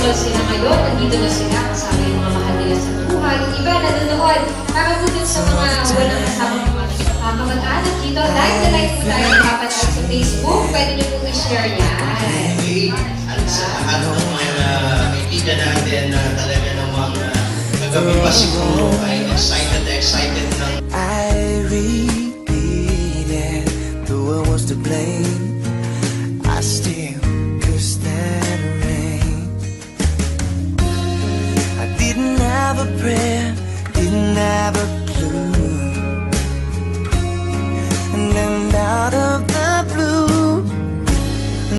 na sila ngayon, nandito na sila kasama yung mga mahal nila sa buhay. Yung iba nanonood, para po dun sa mga walang kasama mga kamag-anak dito, like na like po tayo kapatid sa Facebook, pwede nyo po i-share yan. At sa lahat ng mga kaibigan natin na talaga namang kagabi pa siguro ay excited ng I repeated, though I was to blame, I still cursed that rain. I didn't have a prayer, didn't have a